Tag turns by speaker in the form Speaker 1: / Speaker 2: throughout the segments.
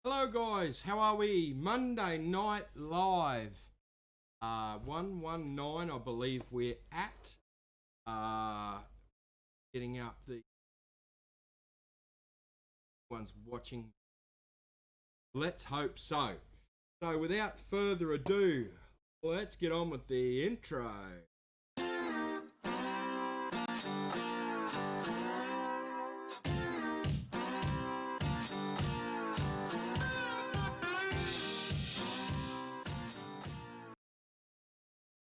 Speaker 1: Hello guys, how are we? Monday Night Live. 119 I believe we're at. Getting up the ones watching. Let's hope so. So without further ado, let's get on with the intro.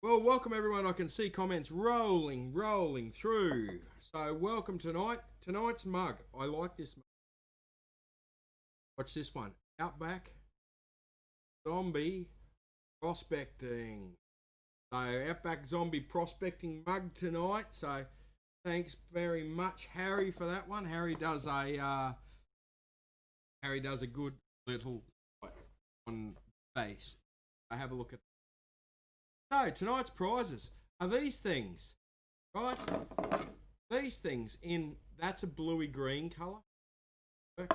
Speaker 1: Well, welcome everyone. I can see comments rolling through. So welcome tonight. Tonight's mug. I like this mug. Watch this one. Outback Zombie Prospecting. So Outback Zombie Prospecting mug tonight. So thanks very much, Harry, for that one. Harry does a good little on base. I have a look at. So tonight's prizes are these things, right? These things in, that's a bluey green colour. The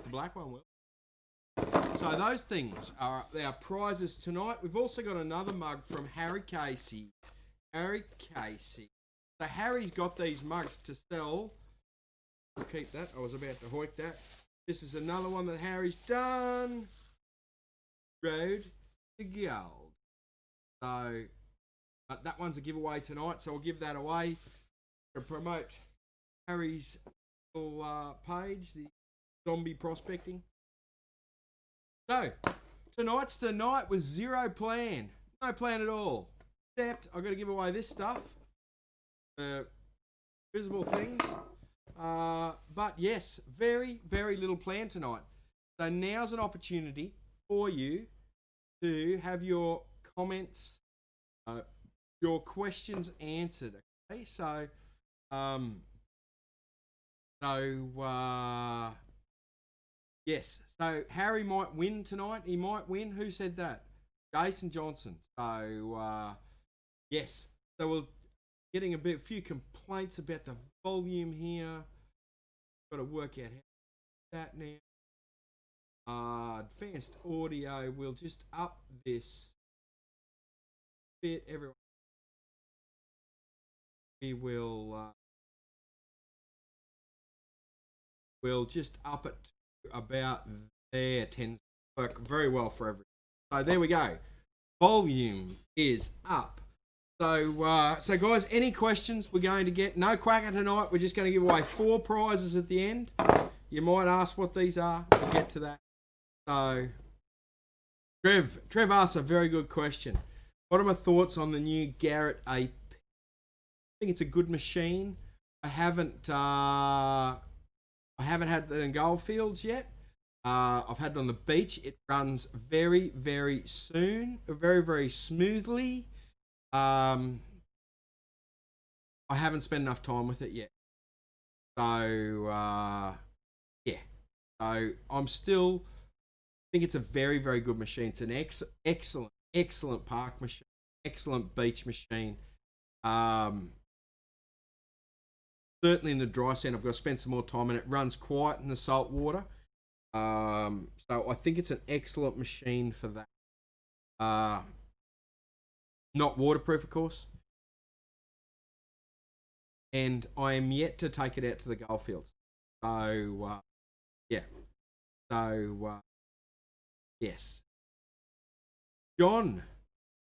Speaker 1: black one will. So those things are our prizes tonight. We've also got another mug from Harry Casey. Harry Casey. So Harry's got these mugs to sell. I'll keep that. I was about to hoik that. This is another one that Harry's done. Road to Gold. So that one's a giveaway tonight, so I'll give that away to promote Harry's little page, the zombie prospecting. So tonight's the night with zero plan, no plan at all. Except I've got to give away this stuff, visible things. But yes, very little plan tonight. So now's an opportunity for you to have your comments, your questions answered. Okay, so yes, so Harry might win tonight. He might win. Who said that? Jason Johnson. So yes, so we're getting a few complaints about the volume here. Got to work out how to do that now. Advanced audio. We'll just up this bit, everyone. We will we'll just up it to about there. 10 work very well for everyone. So there we go. Volume is up. So so guys, any questions we're going to get? No quacker tonight. We're just going to give away 4 prizes at the end. You might ask what these are. We'll get to that. So Trev asked a very good question. What are my thoughts on the new Gravatt Ape? I think it's a good machine. I haven't had it in Goldfields yet. I've had it on the beach. It runs very smoothly. I haven't spent enough time with it yet. So yeah. So I'm still think it's a very good machine. It's an excellent park machine, excellent beach machine. Certainly in the dry sand, I've got to spend some more time, and it runs quiet in the salt water. So I think it's an excellent machine for that. Not waterproof, of course. And I am yet to take it out to the Goldfields. So yeah. So yes. John,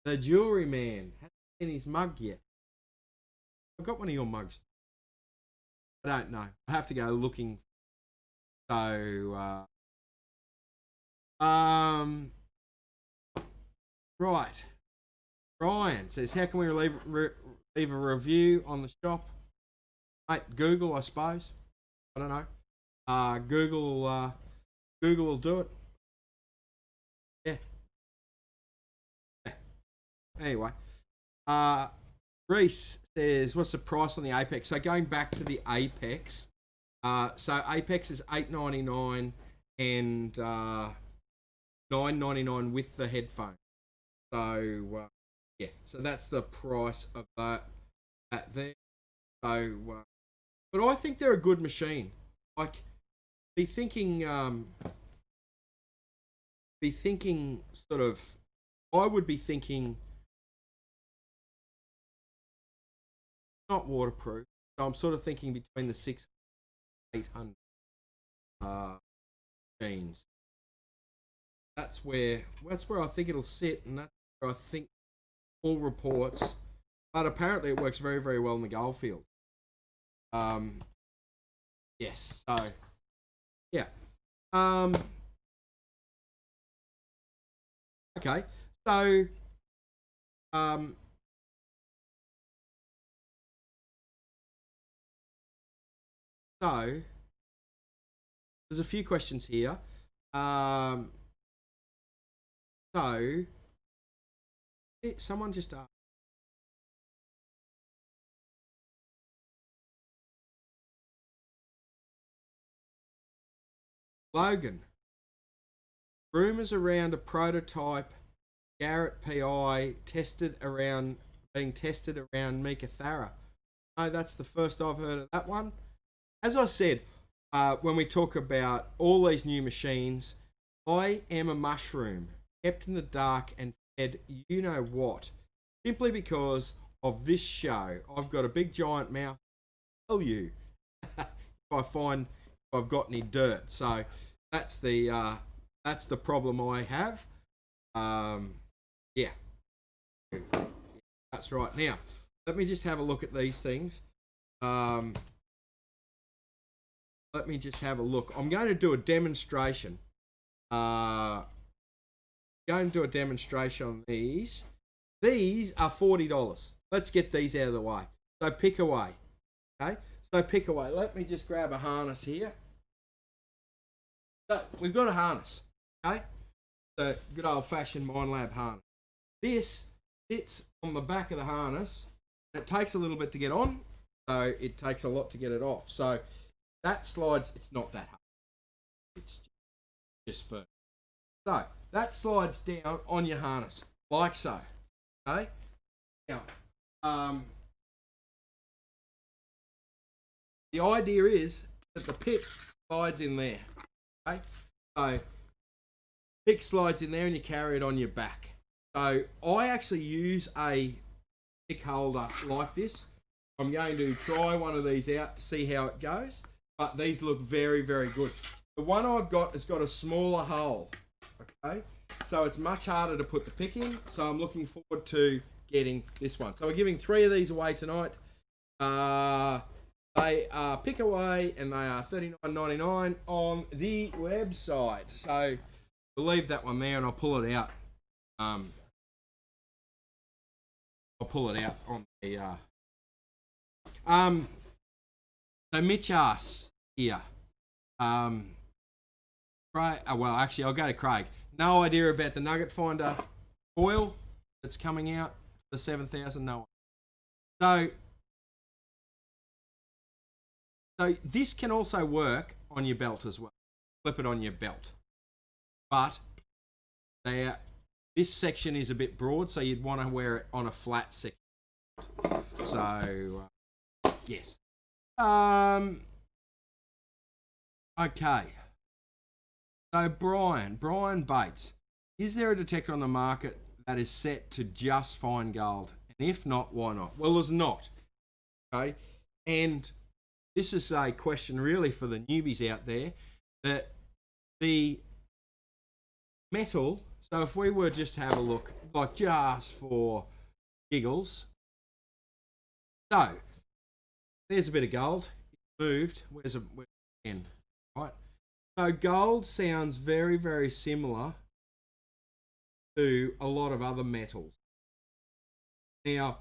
Speaker 1: the jewelry man, hasn't seen his mug yet. I've got one of your mugs. I don't know. I have to go looking. So, right. Brian says, how can we leave a review on the shop? Mate, Google, I suppose. I don't know. Google will do it. Yeah. Anyway, Reese says, what's the price on the Apex? So going back to the Apex, so Apex is $8.99 and $9.99 with the headphone. So yeah, so that's the price of that at there. So, but I think they're a good machine. Like, be thinking be thinking sort of, I would be thinking not waterproof. So I'm sort of thinking between the 600 and 800 jeans. That's where I think it'll sit, and that's where I think all reports. But apparently it works very, very well in the goldfield. Yes. So yeah. Okay. So so there's a few questions here. So someone just asked. Logan, rumours around a prototype Gravatt PI being tested around Meekatharra. No, that's the first I've heard of that one. As I said, when we talk about all these new machines, I am a mushroom kept in the dark and fed you know what, simply because of this show. I've got a big giant mouth to tell you if I've got any dirt. So that's the problem I have. Yeah, that's right. Now let me just have a look at these things. Let me just have a look. I'm going to do a demonstration. Going to do a demonstration on these. These are $40. Let's get these out of the way. So pick away. Okay. So pick away. Let me just grab a harness here. So we've got a harness. Okay. The good old fashioned Minelab harness. This sits on the back of the harness. It takes a little bit to get on, so it takes a lot to get it off. So that slides. It's not that hard. It's just firm. So that slides down on your harness like so. Okay. Now, the idea is that the pick slides in there. Okay. So pick slides in there and you carry it on your back. So I actually use a pick holder like this. I'm going to try one of these out to see how it goes. But these look very, very good. The one I've got has got a smaller hole. Okay. So it's much harder to put the pick in. So I'm looking forward to getting this one. So we're giving 3 of these away tonight. They are pick away and they are $39.99 on the website. So we'll leave that one there and I'll pull it out. I'll pull it out on the so Mitch asks here. Well, actually, I'll go to Craig. No idea about the Nugget Finder coil that's coming out, the 7000. No. So this can also work on your belt as well. Flip it on your belt, but this section is a bit broad, so you'd want to wear it on a flat section. So yes. Okay. So Brian Bates, is there a detector on the market that is set to just fine gold? And if not, why not? Well, there's not. Okay. And this is a question really for the newbies out there, that the metal, so if we were just to have a look, like just for giggles. So there's a bit of gold. It's moved. Where's the end? Right. So gold sounds very, very similar to a lot of other metals. Now,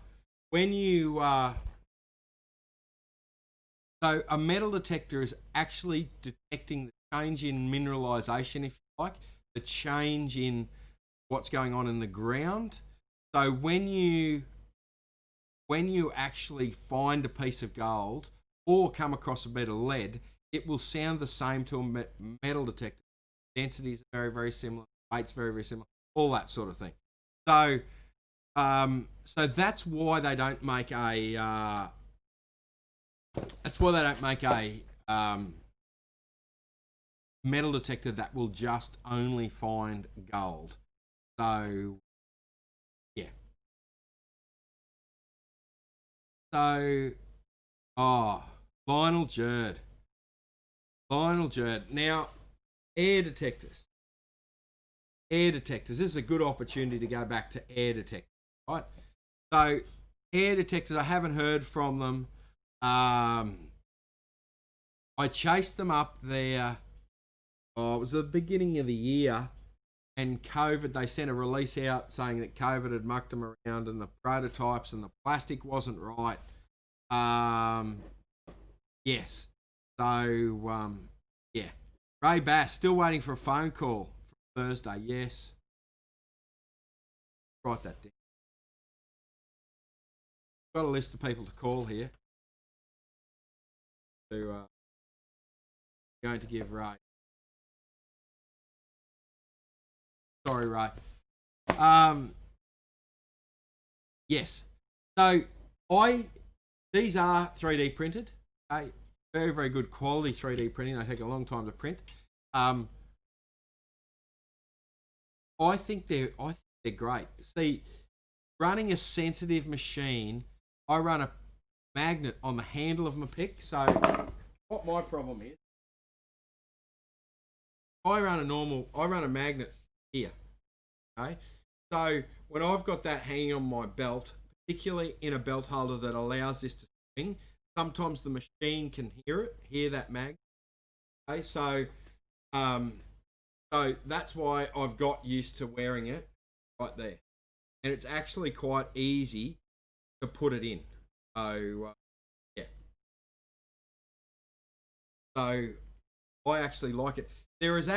Speaker 1: when you so a metal detector is actually detecting the change in mineralization, if you like, the change in what's going on in the ground. So when you actually find a piece of gold or come across a bit of lead, it will sound the same to a metal detector. Densities are very, very similar. Weight's very, very similar. All that sort of thing. So, so that's why they don't make a. That's why they don't make a metal detector that will just only find gold. So, yeah. So, vinyl jerd. Vinyl jerd. Now, air detectors. Air detectors. This is a good opportunity to go back to air detectors, right? So, air detectors, I haven't heard from them. I chased them up there. It was the beginning of the year, and COVID, they sent a release out saying that COVID had mucked them around and the prototypes and the plastic wasn't right. Yes. So, yeah. Ray Bass, still waiting for a phone call for Thursday. Yes. Write that down. Got a list of people to call here. To going to give Ray. Sorry, Ray. Yes. So these are 3D printed. Okay? Very, very good quality 3D printing. They take a long time to print. I think they're great. See, running a sensitive machine, I run a magnet on the handle of my pick. So what my problem is, I run a magnet here. Okay. So when I've got that hanging on my belt, particularly in a belt holder that allows this to swing, sometimes the machine can hear that magnet. Okay. So that's why I've got used to wearing it right there. And it's actually quite easy to put it in. So, yeah. So, I actually like it. I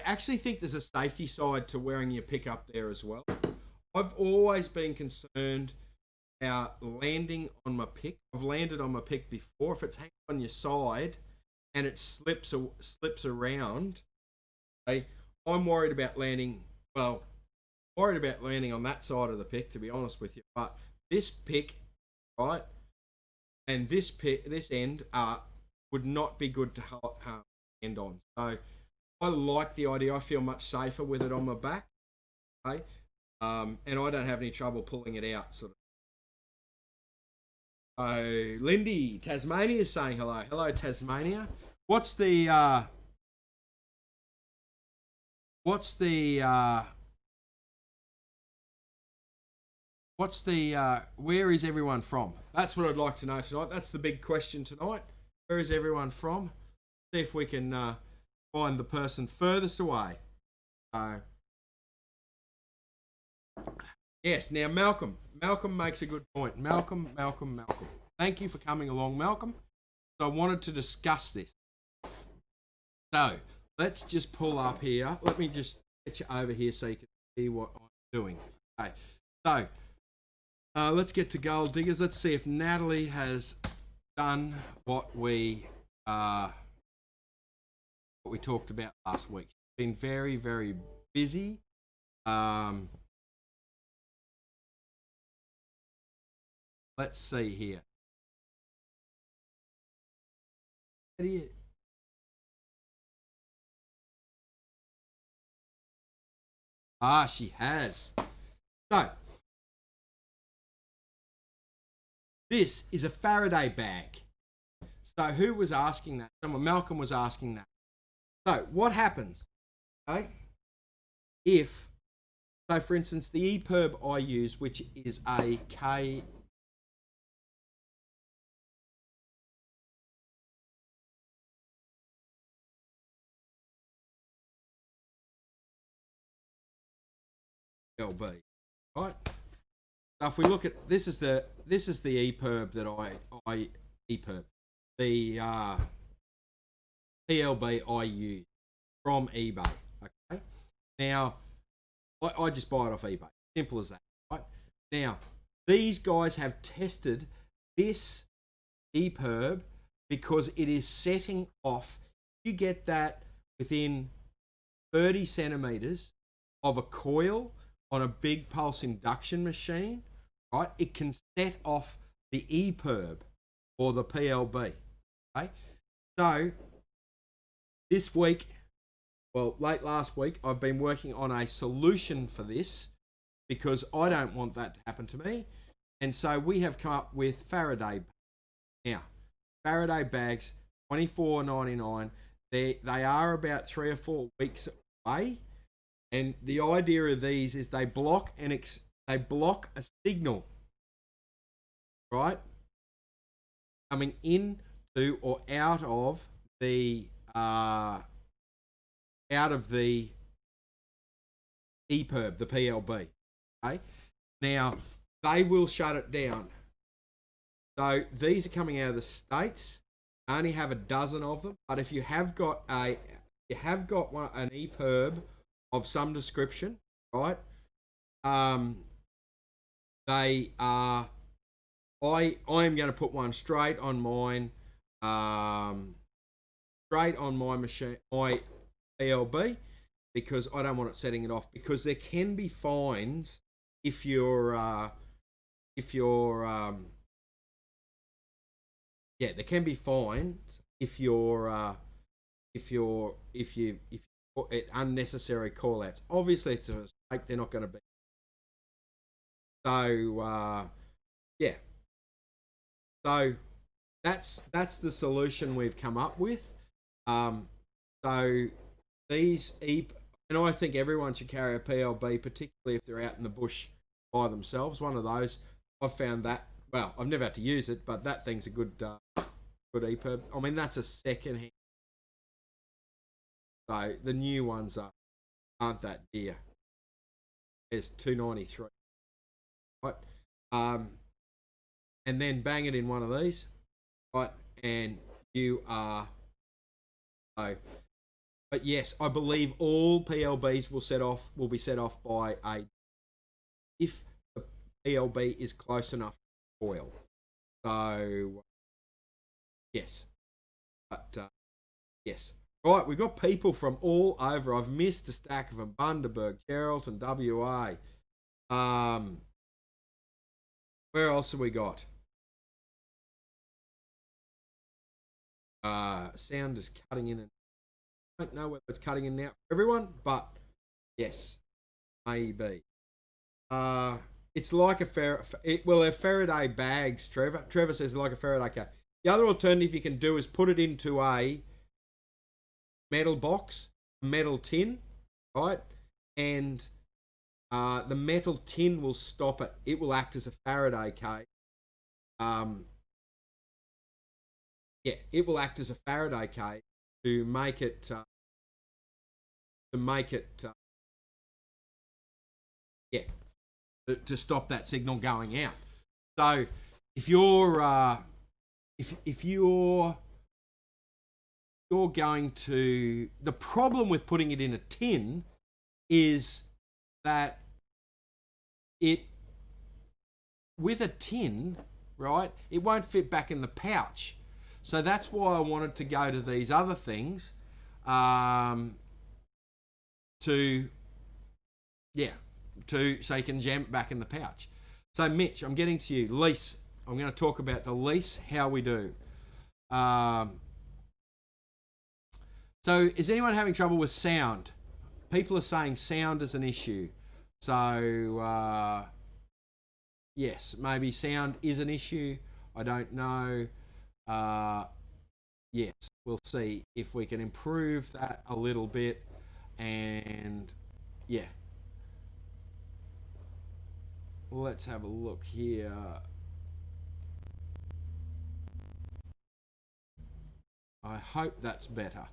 Speaker 1: actually think there's a safety side to wearing your pick up there as well. I've always been concerned about landing on my pick. I've landed on my pick before. If it's hanging on your side and it slips around, okay, I'm worried about landing on that side of the pick, to be honest with you. But this pick, right, and this end would not be good to hand on. So I like the idea. I feel much safer with it on my back. Okay, and I don't have any trouble pulling it out. Sort of. Oh, Lindy, Tasmania is saying hello. Hello, Tasmania. What's the where is everyone from? That's what I'd like to know tonight. That's the big question tonight. Where is everyone from? See if we can find the person furthest away. Yes, now Malcolm. Malcolm makes a good point. Malcolm. Thank you for coming along, Malcolm. So I wanted to discuss this. So let's just pull up here. Let me just get you over here so you can see what I'm doing. Okay. So let's get to Gold Diggers. Let's see if Natalie has done what we talked about last week. She's been very, very busy. Let's see here. She has. So, this is a Faraday bag. So, who was asking that? Malcolm was asking that. So, what happens? Okay, so for instance, the EPIRB I use, which is a K. LB, right? So if we look at this is the EPIRB that I EPIRB, the PLB I use from eBay. Okay, now I just buy it off eBay. Simple as that. Right now, these guys have tested this EPIRB because it is setting off. You get that within 30 centimeters of a coil on a big pulse induction machine, right? It can set off the EPIRB or the PLB. Okay, so this week, well, late last week, I've been working on a solution for this because I don't want that to happen to me. And so we have come up with Faraday. Now, Faraday bags, $24.99. They are about 3 or 4 weeks away. And the idea of these is they block a signal, right? Coming into or out of the EPIRB, the PLB. Okay. Now they will shut it down. So these are coming out of the States. I only have a dozen of them, but if you have got an EPIRB of some description, right? They are. I am going to put one straight on mine. Straight on my machine, my PLB, because I don't want it setting it off. Because there can be fines if you're there can be fines if you unnecessary call outs. Obviously, it's a mistake. They're not going to be. So So that's the solution we've come up with. So these and I think everyone should carry a PLB, particularly if they're out in the bush by themselves. One of those, I've found that. Well, I've never had to use it, but that thing's a good EPIRB. I mean, that's a second hand. So the new ones aren't that dear. There's $2.93, right? And then bang it in one of these, right? And you are. But yes, I believe all PLBs will be set off by if the PLB is close enough to oil. So yes, but yes. Right, we've got people from all over. I've missed a stack of them. Bundaberg, Geraldton, WA. Where else have we got? Sound is cutting in and I don't know whether it's cutting in now for everyone, but yes, maybe. It's like a Faraday bags, Trevor. Trevor says it's like a Faraday car. The other alternative you can do is put it into a metal box, metal tin, right? And the metal tin will stop it. It will act as a Faraday cage. It will act as a Faraday cage to make it to stop that signal going out. So if you're going to, the problem with putting it in a tin is that with a tin, right, it won't fit back in the pouch. So that's why I wanted to go to these other things, so you can jam it back in the pouch. So Mitch, I'm getting to you. Lease. I'm going to talk about the lease, how we do. So is anyone having trouble with sound? People are saying sound is an issue. So yes, maybe sound is an issue. I don't know. Yes, we'll see if we can improve that a little bit. And yeah, let's have a look here. I hope that's better.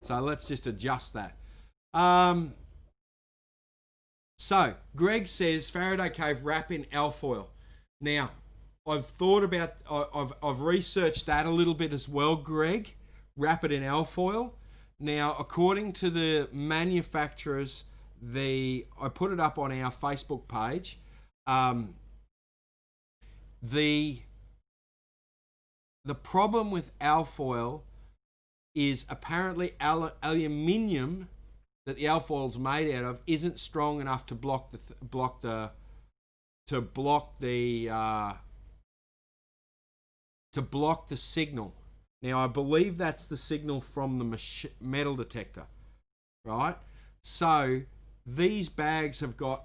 Speaker 1: So let's just adjust that. So Greg says Faraday cave wrap in alfoil. Now, I've thought about, I've researched that a little bit as well, Greg. Wrap it in alfoil. Now, according to the manufacturers, I put it up on our Facebook page. The problem with alfoil is apparently aluminium that the alfoil's made out of isn't strong enough to block the signal. Now, I believe that's the signal from the metal detector, right? So these bags have got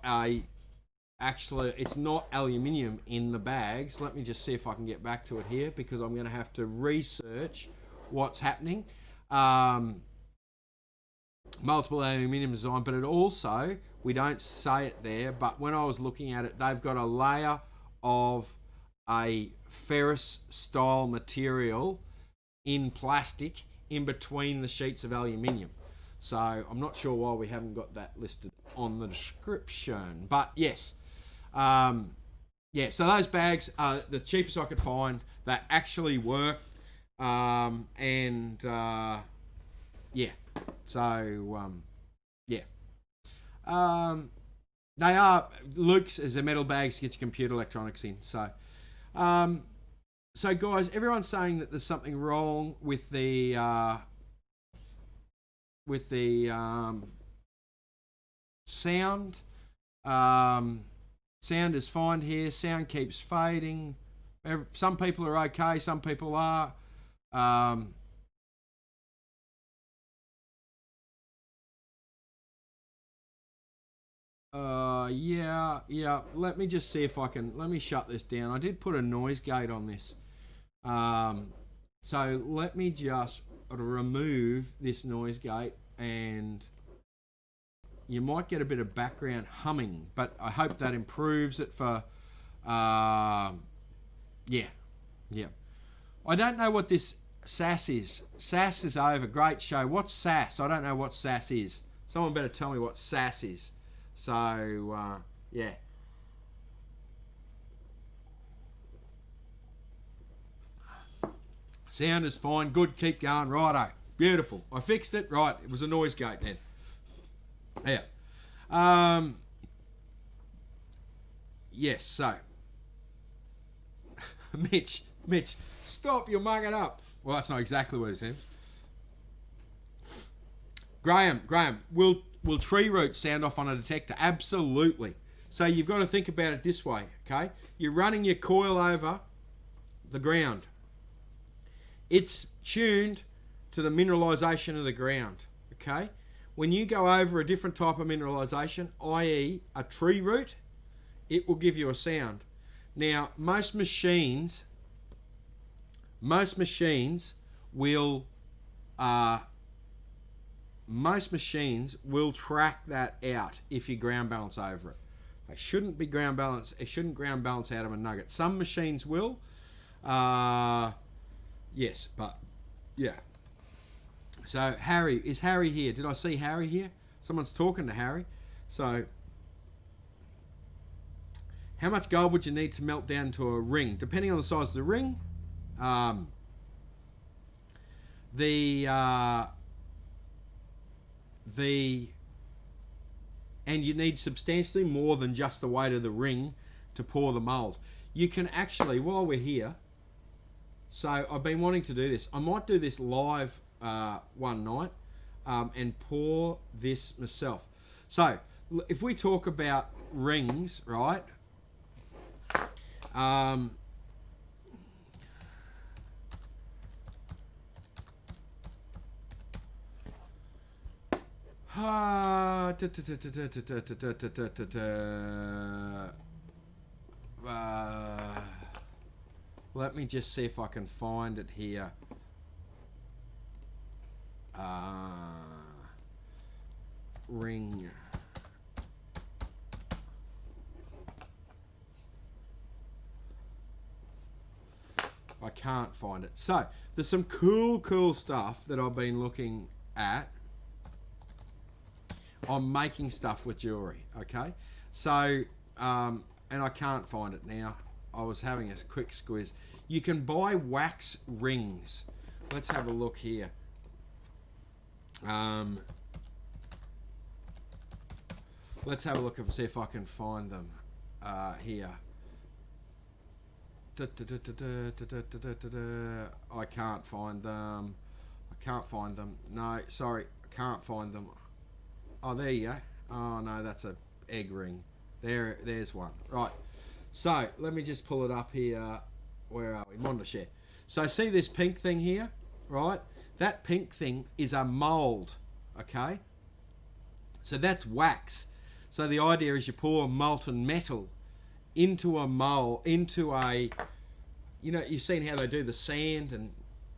Speaker 1: actually, it's not aluminium in the bags. Let me just see if I can get back to it here, because I'm going to have to research what's happening. Multiple aluminium design, but it also, we don't say it there, but when I was looking at it, they've got a layer of a ferrous style material in plastic in between the sheets of aluminium. So I'm not sure why we haven't got that listed on the description, but yes. Yeah, so those bags are the cheapest I could find. They actually work. Yeah. So, yeah. They are, Luke's is a metal bags to get your computer electronics in. So, so guys, everyone's saying that there's something wrong with the sound. Sound is fine here. Sound keeps fading. Some people are okay. Some people are. Yeah. Let me just see if I can. Let me shut this down. I did put a noise gate on this. So let me just remove this noise gate, and you might get a bit of background humming, but I hope that improves it for, yeah. I don't know what this SAS is. SAS is over. Great show. What's SAS? I don't know what SAS is. Someone better tell me what SAS is. So, yeah. Sound is fine. Good. Keep going. Righto. Beautiful. I fixed it. Right. It was a noise gate then. Yeah. Yes, so. Mitch, stop, you're mugging up. Well, that's not exactly what it says. Graham, will tree roots sound off on a detector? Absolutely. So you've got to think about it this way, okay? You're running your coil over the ground. It's tuned to the mineralisation of the ground, okay? When you go over a different type of mineralisation, i.e. a tree root, it will give you a sound. Now, most machines will track that out if you ground balance over it. They shouldn't be ground balance. It shouldn't ground balance out of a nugget. Some machines will. Yes, but yeah. So Harry, is Harry here? Did I see Harry here? Someone's talking to Harry. So how much gold would you need to melt down to a ring? Depending on the size of the ring, and you need substantially more than just the weight of the ring to pour the mold. You can actually, while we're here, so I've been wanting to do this. I might do this live one night and pour this myself. So if we talk about rings, right? Let me just see if I can find it here. Ring. I can't find it. So there's some cool stuff that I've been looking at. I'm making stuff with jewelry, okay? So, and I can't find it now. I was having a quick squiz. You can buy wax rings. Let's have a look here. Let's have a look and see if I can find them here. I can't find them. No, sorry, I can't find them. Oh, there you go. Oh no, that's a egg ring. There's one. Right. So let me just pull it up here. Where are we? Monda share. So see this pink thing here? right? That pink thing is a mould, okay? So that's wax. So the idea is you pour molten metal into a mold, into a, you know, you've seen how they do the sand and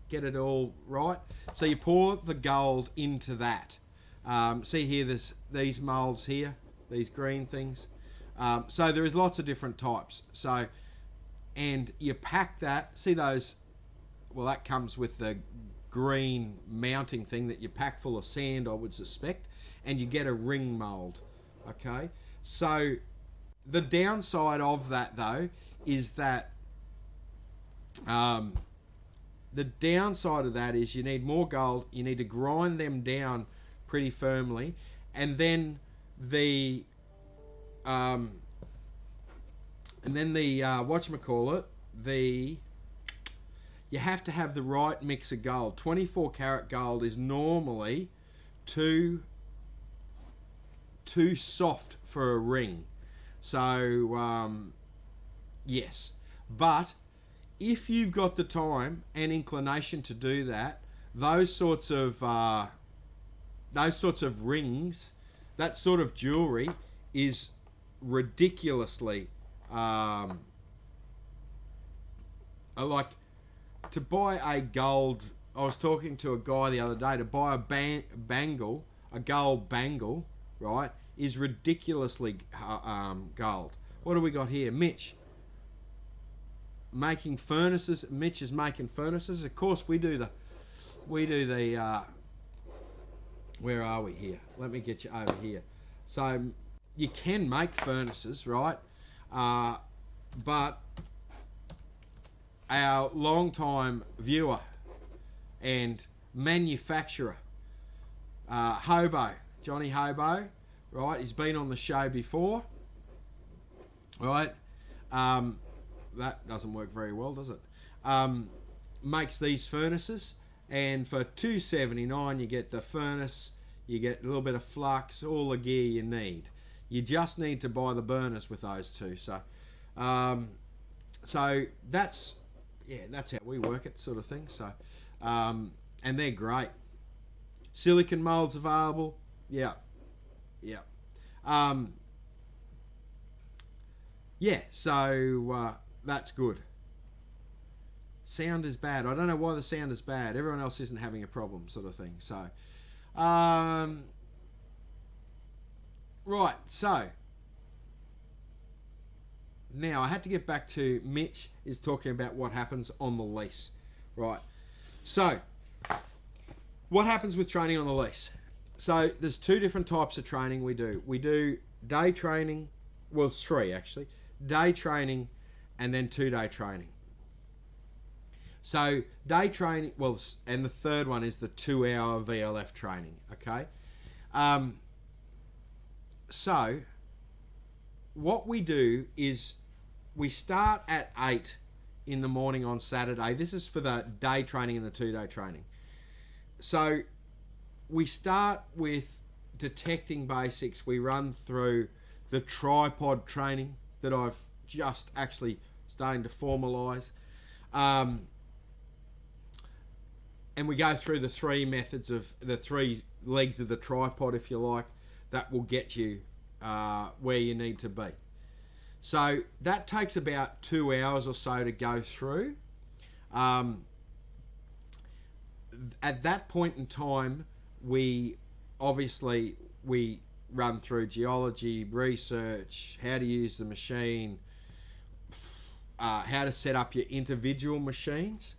Speaker 1: get it all right. So you pour the gold into that. See here, there's these molds here, these green things. So there is lots of different types. So, and you pack that, see those, well, that comes with the green mounting thing that you pack full of sand, I would suspect, and you get a ring mold, okay? So the downside of that, though, is that the downside of that is you need more gold, you need to grind them down pretty firmly, and then the whatchamacallit, you have to have the right mix of gold. 24 karat gold is normally too soft for a ring. So, yes. But if you've got the time and inclination to do that, those sorts of rings, that sort of jewelry is ridiculously like, to buy a gold, I was talking to a guy the other day, to buy a bangle, a gold bangle, right, is ridiculously gold. What do we got here? Mitch making furnaces. Mitch is making furnaces. Of course, we do the where are we here? Let me get you over here. So you can make furnaces, right? But our long-time viewer and manufacturer, Johnny Hobo, right? He's been on the show before, right? That doesn't work very well, does it? Makes these furnaces, and for $2.79 you get the furnace, you get a little bit of flux, all the gear you need. You just need to buy the burners with those two. So, so that's how we work it, sort of thing. So, and they're great. Silicon molds available. Yeah. So that's good. Sound is bad. I don't know why the sound is bad. Everyone else isn't having a problem, sort of thing. So, right. So now I had to get back to Mitch is talking about what happens on the lease, right? So, what happens with training on the lease? So there's two different types of training we do. We do day training, well, it's three actually. Day training and then 2-day training. So day training, well, and the third one is the 2-hour VLF training, okay? So what we do is we start at 8 in the morning on Saturday. This is for the day training and the 2-day training. So we start with detecting basics. We run through the tripod training that I've just actually starting to formalise. And we go through the three methods of the three legs of the tripod, if you like, that will get you where you need to be. So that takes about 2 hours or so to go through. At that point in time, we run through geology, research, how to use the machine, how to set up your individual machines.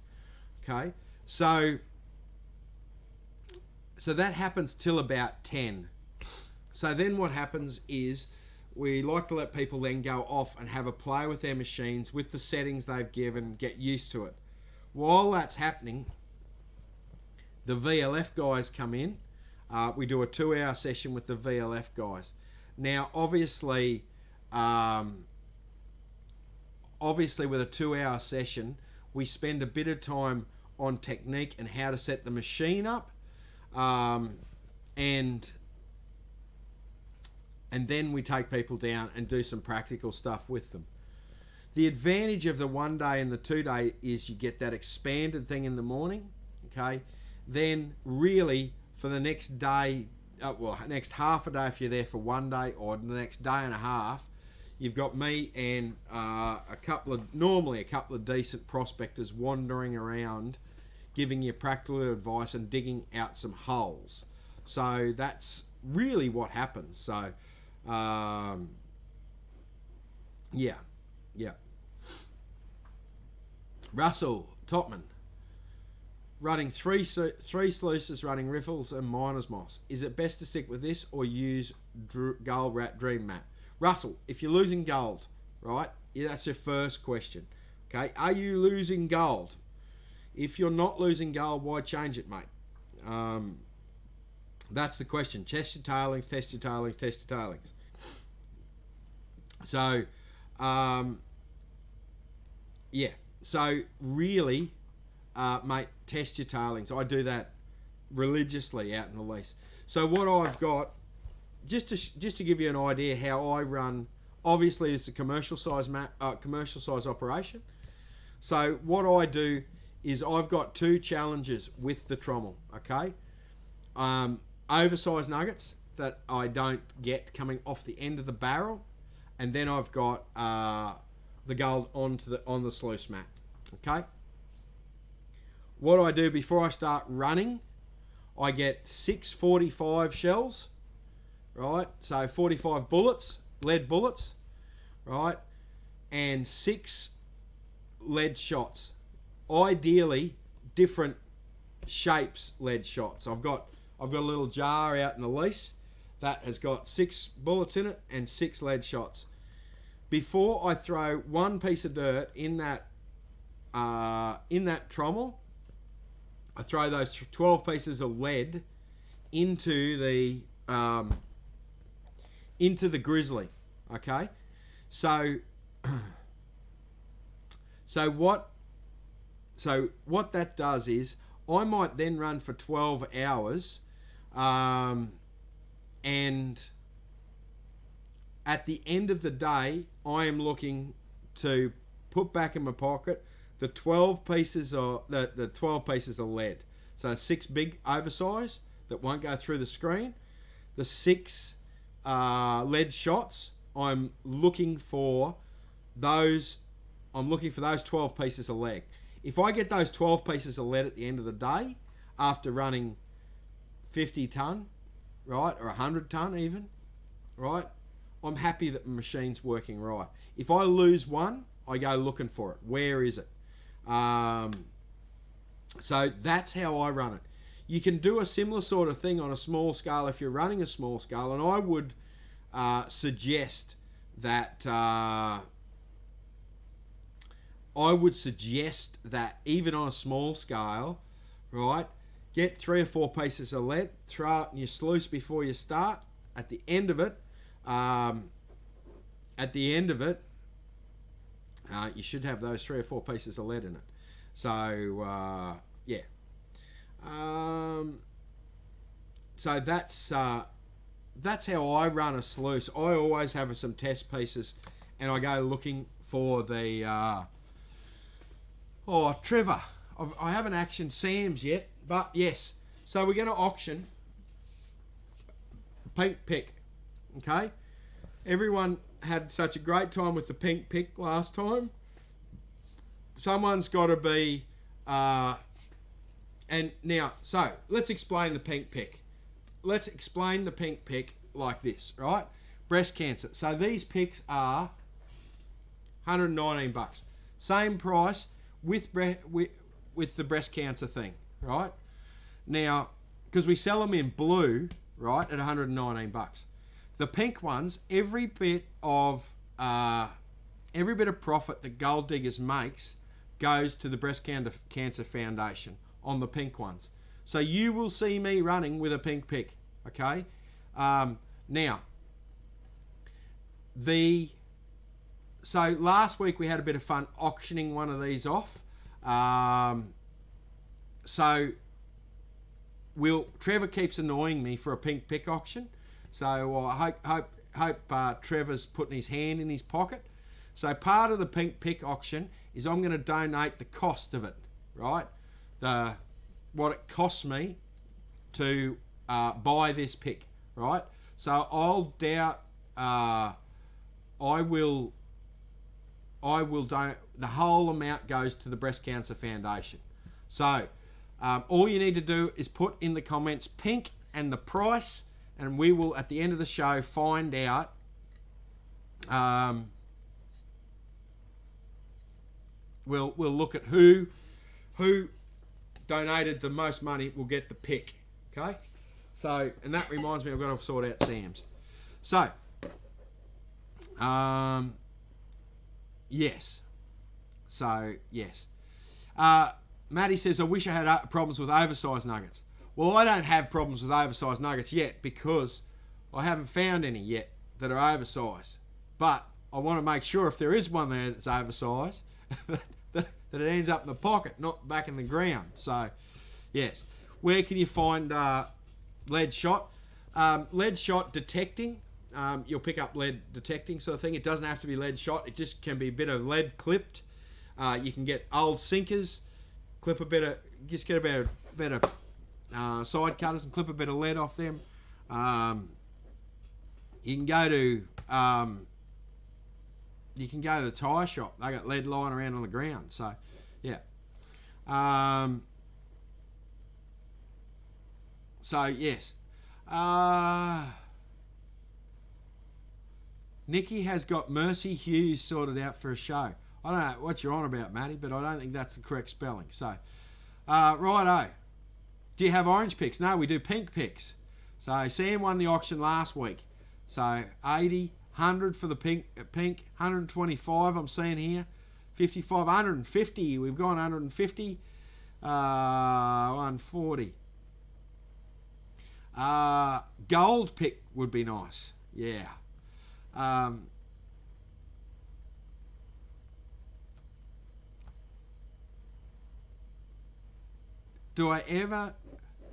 Speaker 1: Okay, so that happens till about 10. So then what happens is we like to let people then go off and have a play with their machines with the settings they've given, get used to it. While that's happening, the VLF guys come in. We do a 2-hour session with the VLF guys. Now, obviously with a 2-hour session, we spend a bit of time on technique and how to set the machine up, and then we take people down and do some practical stuff with them. The advantage of the 1 day and the 2 day is you get that expanded thing in the morning, okay, then really for the next day, next half a day if you're there for one day, or the next day and a half, you've got me and normally a couple of decent prospectors wandering around, giving you practical advice and digging out some holes. So that's really what happens. So, yeah. Russell Topman, running three sluices, running riffles and miner's moss. Is it best to stick with this or use gold rat dream mat? Russell, if you're losing gold, right? Yeah, that's your first question. Okay, are you losing gold? If you're not losing gold, why change it, mate? That's the question. Test your tailings, test your tailings, test your tailings. So, yeah. So really, mate, test your tailings. I do that religiously out in the lease. So what I've got, just to give you an idea how I run. Obviously, it's a commercial size operation. So what I do is I've got two challenges with the trommel. Okay, oversized nuggets that I don't get coming off the end of the barrel, and then I've got the gold on the sluice mat. Okay. What I do before I start running, I get 6 45 shells, right? So 45 bullets, lead bullets, right? And 6 lead shots. Ideally, different shapes lead shots. I've got a little jar out in the lease that has got 6 bullets in it and 6 lead shots. Before I throw one piece of dirt in that trommel, I throw those 12 pieces of lead into the grizzly. Okay, so what that does is I might then run for 12 hours, and at the end of the day, I am looking to put back in my pocket the 12 pieces of the 12 pieces of lead. So 6 big oversize that won't go through the screen. The 6 lead shots. I'm looking for those 12 pieces of lead. If I get those 12 pieces of lead at the end of the day, after running 50 ton, right, or 100 ton even, right, I'm happy that the machine's working right. If I lose one, I go looking for it. Where is it? So that's how I run it. You can do a similar sort of thing on a small scale if you're running a small scale, and I would suggest that even on a small scale, right, get 3 or 4 pieces of lead, throw it in your sluice before you start. At the end of it, you should have those 3 or 4 pieces of lead in it. So yeah. So that's how I run a sluice. I always have some test pieces, and I go looking for the Trevor. I haven't actioned Sam's yet, but yes. So we're going to auction pink pick. Okay. Everyone had such a great time with the pink pick last time. Someone's got to be and now, so let's explain the pink pick. Let's explain the pink pick like this, right? Breast cancer. So these picks are $119. Same price with the breast cancer thing, right? Now, because we sell them in blue, right, at $119. The pink ones, every bit of profit that Gold Diggers makes goes to the Breast Cancer Foundation on the pink ones. So you will see me running with a pink pick, okay? Now, so last week we had a bit of fun auctioning one of these off. So Trevor keeps annoying me for a pink pick auction. So I hope Trevor's putting his hand in his pocket. So part of the pink pick auction is I'm going to donate the cost of it, right? what it costs me to buy this pick, right? So I'll doubt I will don't. The whole amount goes to the Breast Cancer Foundation. So all you need to do is put in the comments pink and the price, and we will at the end of the show find out we'll look at who donated the most money will get the pick. Okay, so, and that reminds me, I've got to sort out Sam's. So yes. So, yes. Maddie says, I wish I had problems with oversized nuggets. Well, I don't have problems with oversized nuggets yet because I haven't found any yet that are oversized. But I want to make sure if there is one there that's oversized, that it ends up in the pocket, not back in the ground. So, yes. Where can you find lead shot? Lead shot detecting. You'll pick up lead detecting sort of thing. It doesn't have to be lead shot. It just can be a bit of lead clipped. You can get old sinkers, clip a bit of, just get a bit of side cutters and clip a bit of lead off them. You can go to the tyre shop. They got lead lying around on the ground. So, yeah. So yes. Nikki has got Mercy Hughes sorted out for a show. I don't know what you're on about, Matty, but I don't think that's the correct spelling. So, righto. Do you have orange picks? No, we do pink picks. So, Sam won the auction last week. So, 80, 100 for the pink, 125 I'm seeing here. 55, 150. We've gone 150. 140. Gold pick would be nice. Yeah.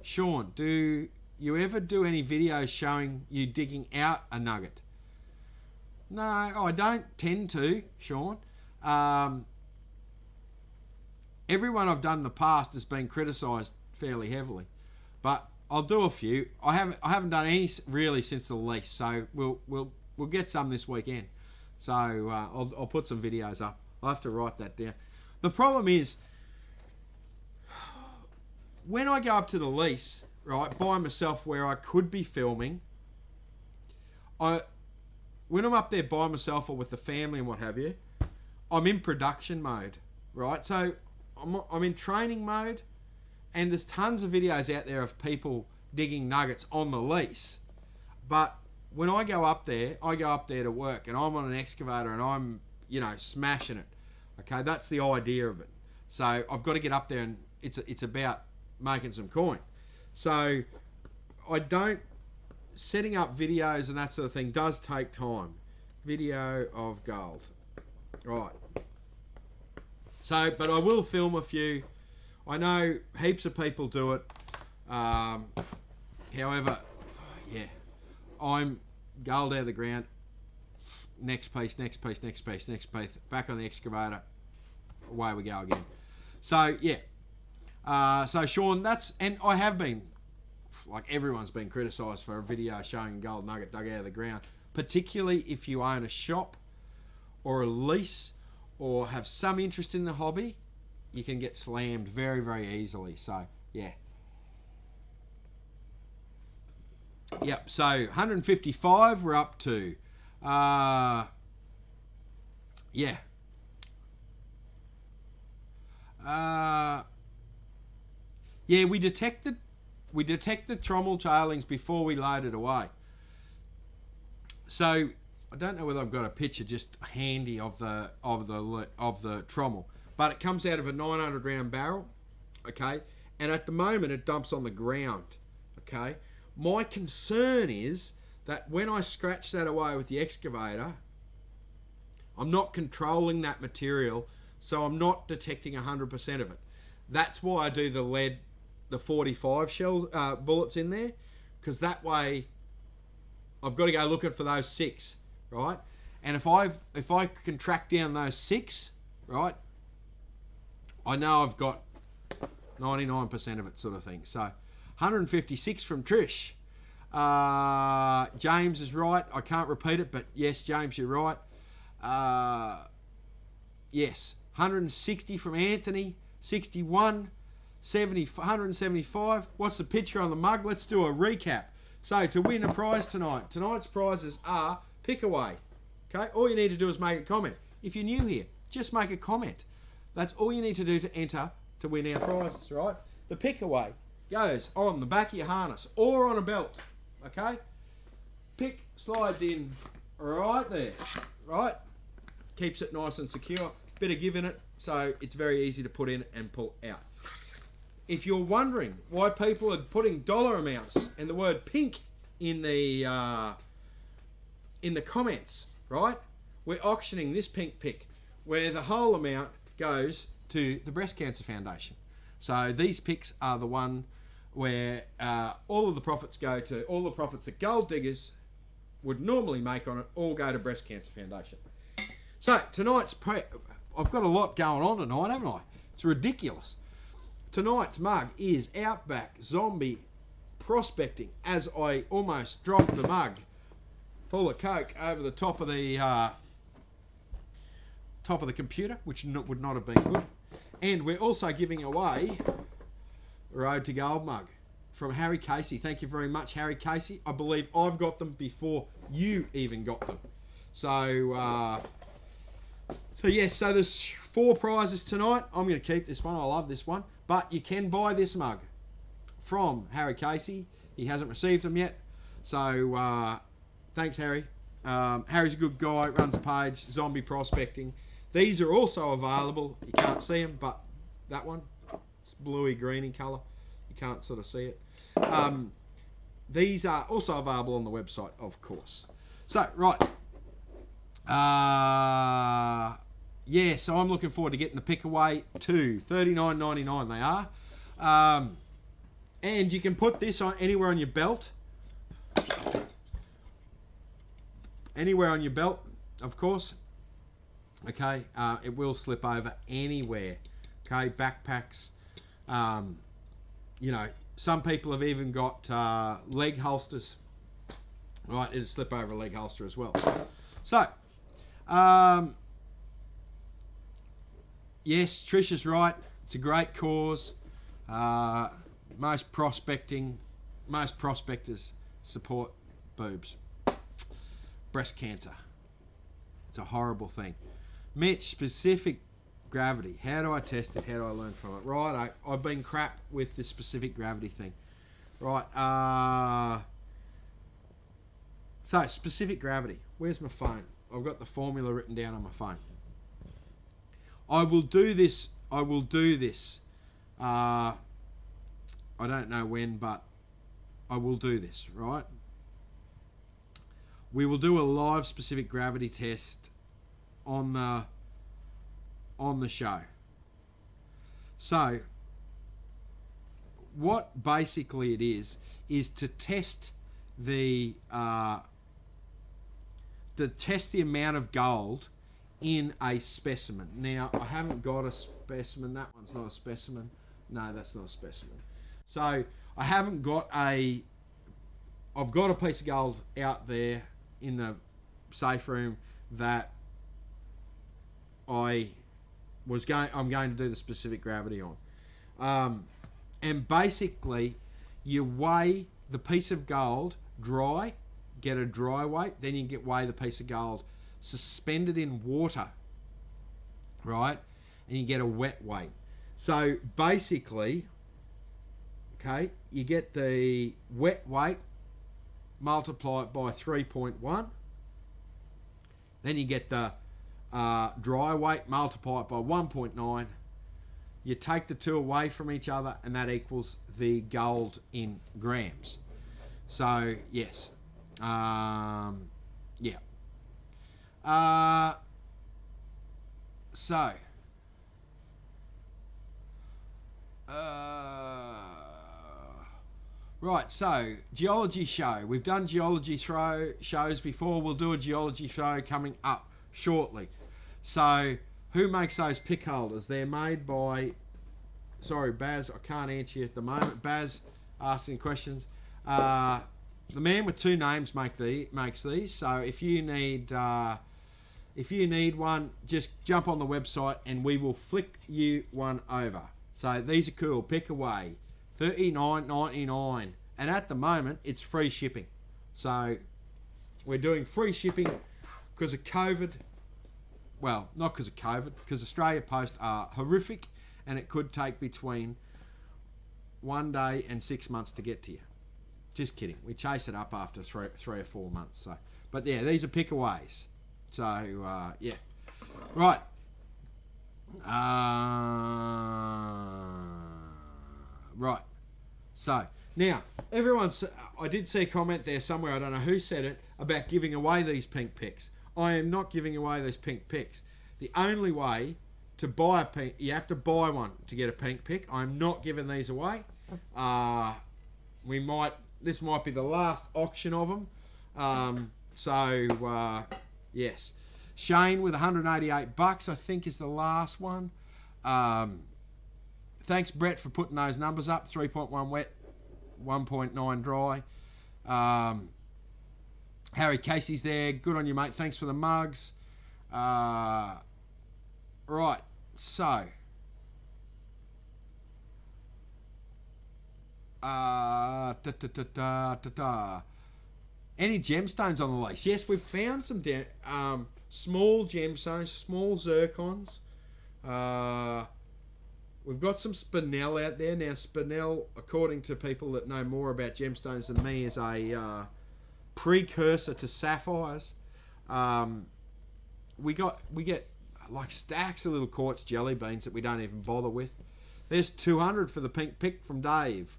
Speaker 1: Sean, do you ever do any videos showing you digging out a nugget? No, I don't tend to, Sean. Everyone I've done in the past has been criticised fairly heavily, but I'll do a few. I haven't done any really since the lease, so we'll get some this weekend. So I'll put some videos up. I'll have to write that down. The problem is, when I go up to the lease, right, by myself where I could be filming, when I'm up there by myself or with the family and what have you, I'm in production mode, right? So I'm in training mode, and there's tons of videos out there of people digging nuggets on the lease. But when I go up there to work, and I'm on an excavator and I'm, smashing it. Okay, that's the idea of it. So I've got to get up there, and it's about making some coin. So setting up videos and that sort of thing does take time. Video of gold. Right. So, but I will film a few. I know heaps of people do it. However, yeah, I'm gold out of the ground. Next piece. Back on the excavator. Away we go again. So, yeah. So, Sean, and I have been, like everyone's been criticised for a video showing a gold nugget dug out of the ground, particularly if you own a shop or a lease or have some interest in the hobby. You can get slammed very, very easily. So, yeah. Yep, so 155 we're up to. Yeah. Yeah, we detect the trommel tailings before we load it away. So I don't know whether I've got a picture just handy of the trommel, but it comes out of a 900 round barrel, okay, and at the moment it dumps on the ground, okay. My concern is that when I scratch that away with the excavator, I'm not controlling that material, so I'm not detecting 100% of it. That's why I do the 45 shell bullets in there, because that way I've got to go looking for those 6, right? And if I can track down those 6, right, I know I've got 99% of it sort of thing. So 156 from Trish. James is right. I can't repeat it, but yes, James, you're right. Yes, 160 from Anthony. 61, 70, 175. What's the picture on the mug? Let's do a recap. So to win a prize tonight, tonight's prizes are pick away. Okay, all you need to do is make a comment. If you're new here, just make a comment. That's all you need to do to enter to win our prizes, right? The pick away goes on the back of your harness or on a belt, okay? Pick slides in right there, right? Keeps it nice and secure. Bit of give in it, so it's very easy to put in and pull out. If you're wondering why people are putting dollar amounts and the word pink in the comments, right? We're auctioning this pink pick where the whole amount goes to the Breast Cancer Foundation. So these picks are the one where all of the profits go to, all the profits that gold diggers would normally make on it all go to Breast Cancer Foundation. So tonight's I've got a lot going on tonight, haven't I? It's ridiculous. Tonight's mug is Outback Zombie Prospecting. As I almost dropped the mug full of Coke over the top of the computer, which would not have been good. And we're also giving away Road to Gold mug from Harry Casey. Thank you very much, Harry Casey. I believe I've got them before you even got them. So yes, so there's 4 prizes tonight. I'm going to keep this one. I love this one. But you can buy this mug from Harry Casey. He hasn't received them yet. So thanks, Harry. Harry's a good guy. Runs a page, Zombie Prospecting. These are also available. You can't see them, but that one, it's bluey green in colour. You can't sort of see it. These are also available on the website, of course. So, right. Yeah, so I'm looking forward to getting the pick away too. $39.99 they are. And you can put this on anywhere on your belt. Anywhere on your belt, of course. Okay, it will slip over anywhere. Okay, backpacks. You know, some people have even got leg holsters. Right, it'll slip over a leg holster as well. So, yes, Trish is right. It's a great cause. Most prospectors support boobs. Breast cancer. It's a horrible thing. Mitch, specific gravity. How do I test it? How do I learn from it? Right, I've been crap with this specific gravity thing. Right, so specific gravity. Where's my phone? I've got the formula written down on my phone. I will do this. I don't know when, but I will do this, right? We will do a live specific gravity test on the show. So, what basically it is to test the amount of gold in a specimen. Now, I haven't got a specimen. That one's not a specimen. No, that's not a specimen. So, I haven't got I've got a piece of gold out there in the safe room that I'm going to do the specific gravity on. And basically, you weigh the piece of gold dry, get a dry weight, then you weigh the piece of gold suspended in water, right? And you get a wet weight. So basically, okay, you get the wet weight, multiply it by 3.1. Then you get the dry weight, multiply it by 1.9. You take the two away from each other, and that equals the gold in grams. So, yes. Yeah. Right, so geology show. We've done geology shows before. We'll do a geology show coming up shortly. So, who makes those pick holders? They're made by sorry, Baz, I can't answer you at the moment. Baz asking questions. The man with two names makes these. So if you need one, just jump on the website and we will flick you one over. So these are cool. Pick away, $39.99, and at the moment it's free shipping. So we're doing free shipping because of COVID. Well, not because of COVID, because Australia Post are horrific, and it could take between 1 day and 6 months to get to you. Just kidding. We chase it up after three or 4 months. So, but yeah, these are pickaways. So yeah, right. Right. So now everyone's. I did see a comment there somewhere. I don't know who said it about giving away these pink picks. I am not giving away these pink picks. The only way to buy a pink, you have to buy one to get a pink pick. I'm not giving these away. This might be the last auction of them. Yes. Shane with $188, I think, is the last one. Thanks, Brett, for putting those numbers up. 3.1 wet, 1.9 dry. Harry Casey's there. Good on you, mate. Thanks for the mugs. Right. So. Any gemstones on the lease? Yes, we've found some small gemstones, small zircons. We've got some spinel out there. Now, spinel, according to people that know more about gemstones than me, is a precursor to sapphires. We get like stacks of little quartz jelly beans that we don't even bother with. There's 200 for the pink pick from Dave.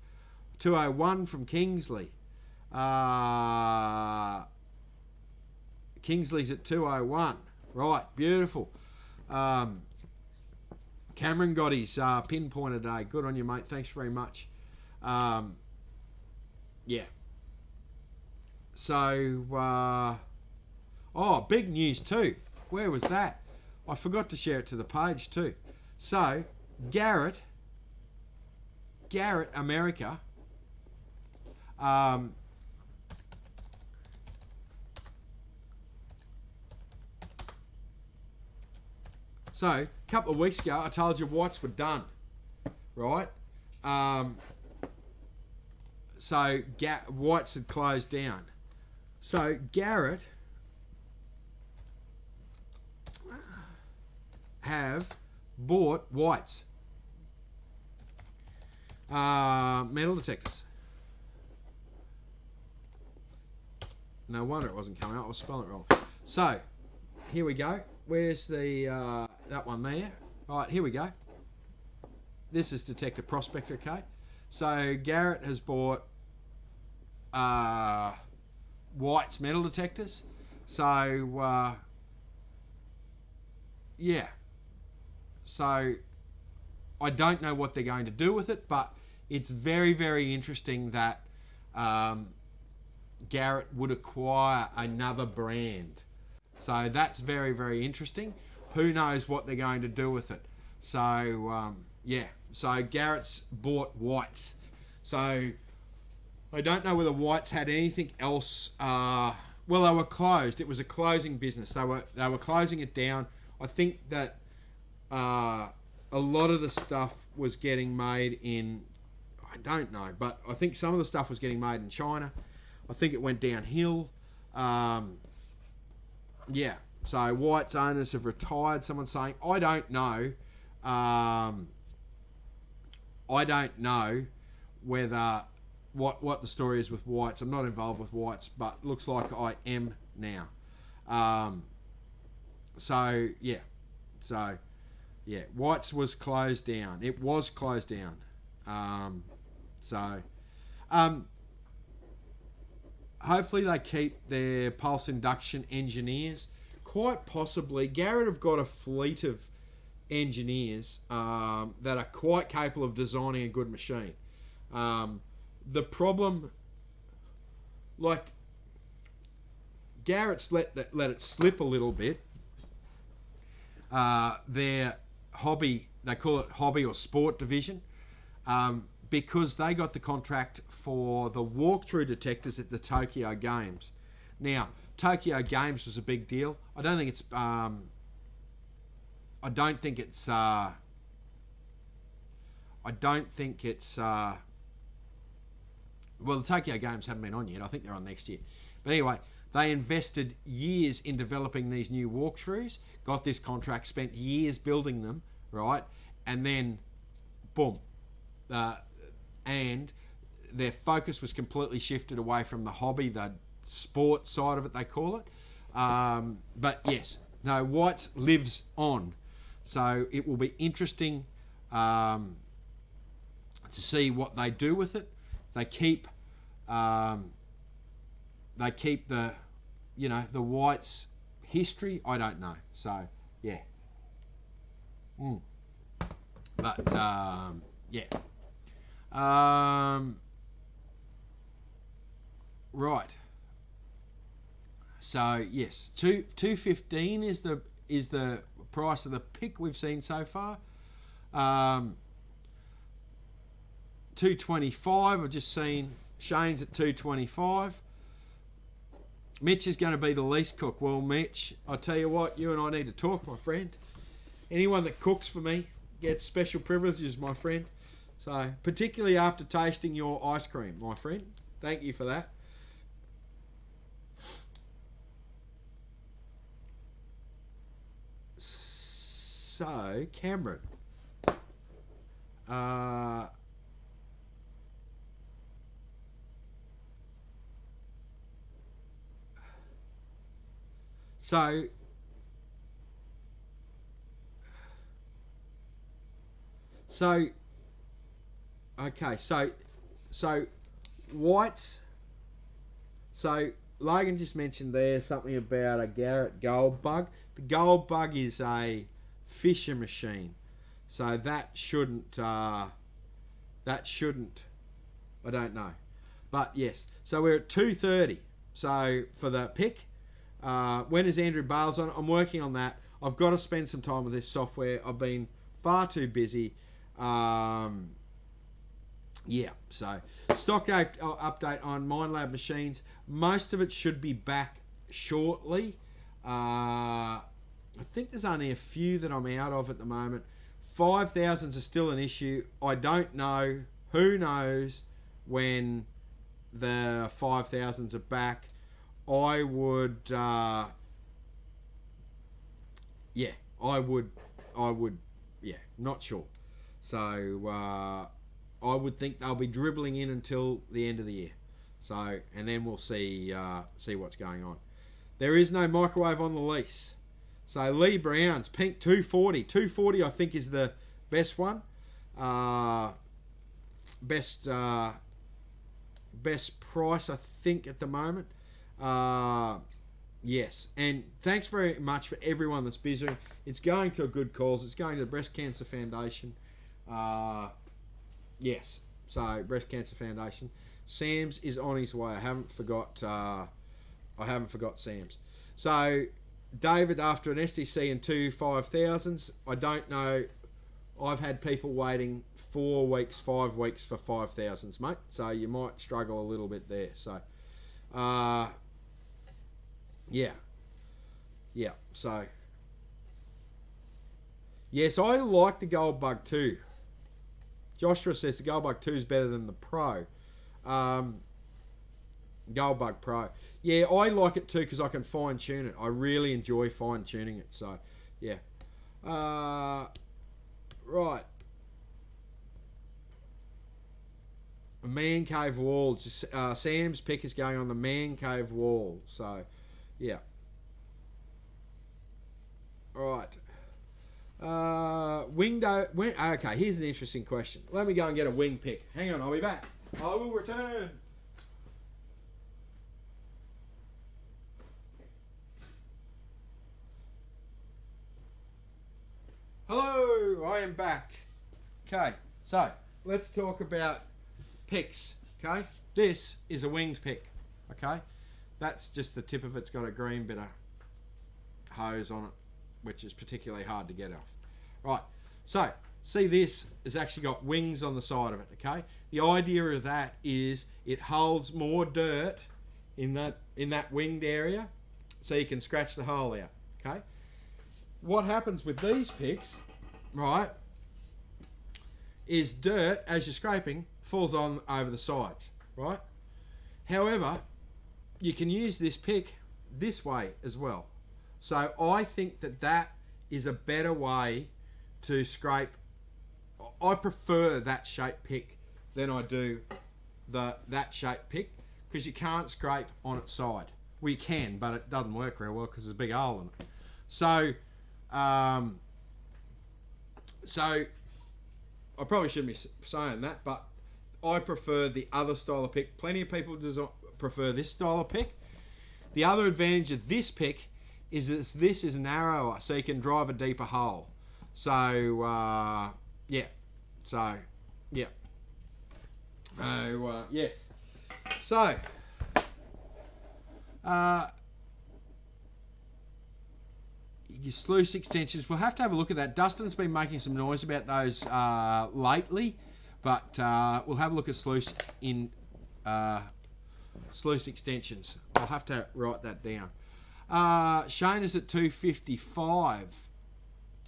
Speaker 1: 201 from Kingsley. Kingsley's at 201. Right, beautiful. Cameron got his pinpoint today. Good on you, mate. Thanks very much. Yeah. So, big news too. Where was that? I forgot to share it to the page too. So, Garratt, America. So, a couple of weeks ago, I told you whites were done, right? So, whites had closed down. So, Garratt have bought whites. Metal detectors. No wonder it wasn't coming out. I was spelling it wrong. So, here we go. Where's the that one there? Right, here we go. This is detector Prospector, okay? So, Garratt has bought whites metal detectors. So, yeah. So, I don't know what they're going to do with it, but it's very, very interesting that Garratt would acquire another brand. So that's very, very interesting. Who knows what they're going to do with it? So, yeah. So Garratt's bought whites. So I don't know whether whites had anything else. Well, they were closed. It was a closing business. They were closing it down. I think that a lot of the stuff was getting made in, I don't know, but I think some of the stuff was getting made in China. I think it went downhill. Yeah, so whites owners have retired. Someone's saying, I don't know. I don't know whether what the story is with whites. I'm not involved with whites, but looks like I am now. So yeah, whites was closed down. It was closed down. Hopefully they keep their pulse induction engineers. Quite possibly, Garratt have got a fleet of engineers that are quite capable of designing a good machine. The problem, like, Garratt's let it slip a little bit. Their hobby, they call it hobby or sport division. because they got the contract for the walkthrough detectors at the Tokyo Games. Now, Tokyo Games was a big deal. I don't think it's well, the Tokyo Games haven't been on yet. I think they're on next year. But anyway, they invested years in developing these new walkthroughs, got this contract, spent years building them, right? And then, boom. And their focus was completely shifted away from the hobby, the sport side of it, they call it. But yes, no, White's lives on. So it will be interesting to see what they do with it. They keep the the Whites history. I don't know. So yeah. But yeah. Right. So yes, 215 is the price of the pick we've seen so far. 225. I've just seen Shane's at 225. Mitch is going to be the least cook. Well, Mitch, I'll tell you what, you and I need to talk, my friend. Anyone that cooks for me gets special privileges, my friend. So, particularly after tasting your ice cream, my friend. Thank you for that. So, Cameron. So okay, so Whites. So Logan just mentioned there something about a Garrett gold bug. The gold bug is a fisher machine, so that shouldn't. I don't know, but yes. So we're at 2:30. So for the pick. When is Andrew Bales on? I'm working on that. I've got to spend some time with this software. I've been far too busy. Yeah, so stock update on Minelab machines. Most of it should be back shortly. I think there's only a few that I'm out of at the moment. 5,000s are still an issue. I don't know. Who knows when the 5,000s are back. I would, yeah, not sure. So, I would think they'll be dribbling in until the end of the year. So, and then we'll see what's going on. There is no microwave on the lease. So, Lee Brown's pink 240. 240 I think is the best one. Best price I think at the moment. Yes, and thanks very much for everyone that's busy. It's going to a good cause. It's going to the Breast Cancer Foundation. Yes, so Breast Cancer Foundation. Sam's is on his way. I haven't forgot Sam's. So David, after an STC and 2 5,000s, I don't know. I've had people waiting 4 weeks, 5 weeks for 5,000s, mate. So you might struggle a little bit there. So. Yeah, so yes, I like the Gold Bug 2. Joshua says the Gold Bug 2 is better than the Pro. Gold Bug Pro. Yeah, I like it too because I can fine tune it. I really enjoy fine tuning it. So, yeah. Right. A man cave wall. Just, Sam's pick is going on the man cave wall. So, yeah. Right. Okay, here's an interesting question. Let me go and get a wing pick. Hang on, I'll be back. I will return. Hello, I am back. Okay, so let's talk about picks. Okay, this is a wings pick. Okay, that's just the tip of it. It's got a green bit of hose on it, which is particularly hard to get off. Right, so See, this has actually got wings on the side of it, okay? The idea of that is it holds more dirt in that winged area, so you can scratch the hole out, okay? What happens with these picks, right, is dirt, as you're scraping, falls on over the sides, right? However, you can use this pick this way as well. So I think that is a better way to scrape. I prefer that shape pick than I do that shape pick, because you can't scrape on its side. Well, you can, but it doesn't work very well because there's a big hole in it. So, so I probably shouldn't be saying that, but I prefer the other style of pick. Plenty of people prefer this style of pick. The other advantage of this pick is that this is narrower, so you can drive a deeper hole. So, yeah. So, yeah. Yes. So, your sluice extensions, we'll have to have a look at that. Dustin's been making some noise about those lately, but we'll have a look at sluice extensions. I'll have to write that down. Shane is at 255.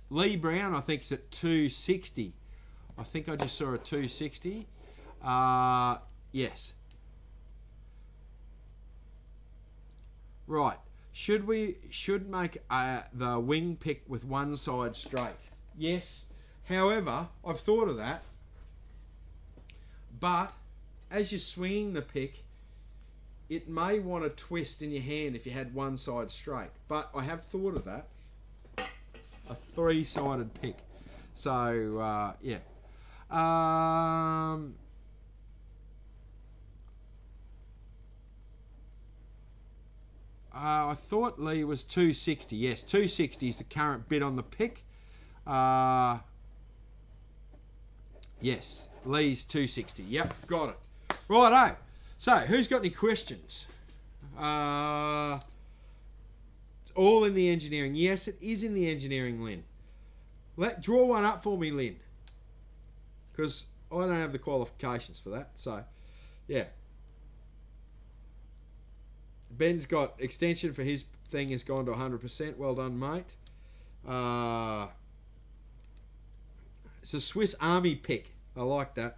Speaker 1: Lee Brown, I think, is at 260. I think I just saw a 260. Yes. Right. Should make the wing pick with one side straight? Yes. However, I've thought of that. But as you're swinging the pick, it may want to twist in your hand if you had one side straight. But I have thought of that. A three-sided pick. So, yeah. I thought Lee was 260. Yes, 260 is the current bid on the pick. Yes, Lee's 260. Yep, got it. Righto. So, who's got any questions? It's all in the engineering. Yes, it is in the engineering, Lynn. Draw one up for me, Lynn. Because I don't have the qualifications for that. So, yeah. Ben's got extension for his thing has gone to 100%. Well done, mate. It's a Swiss Army pick. I like that.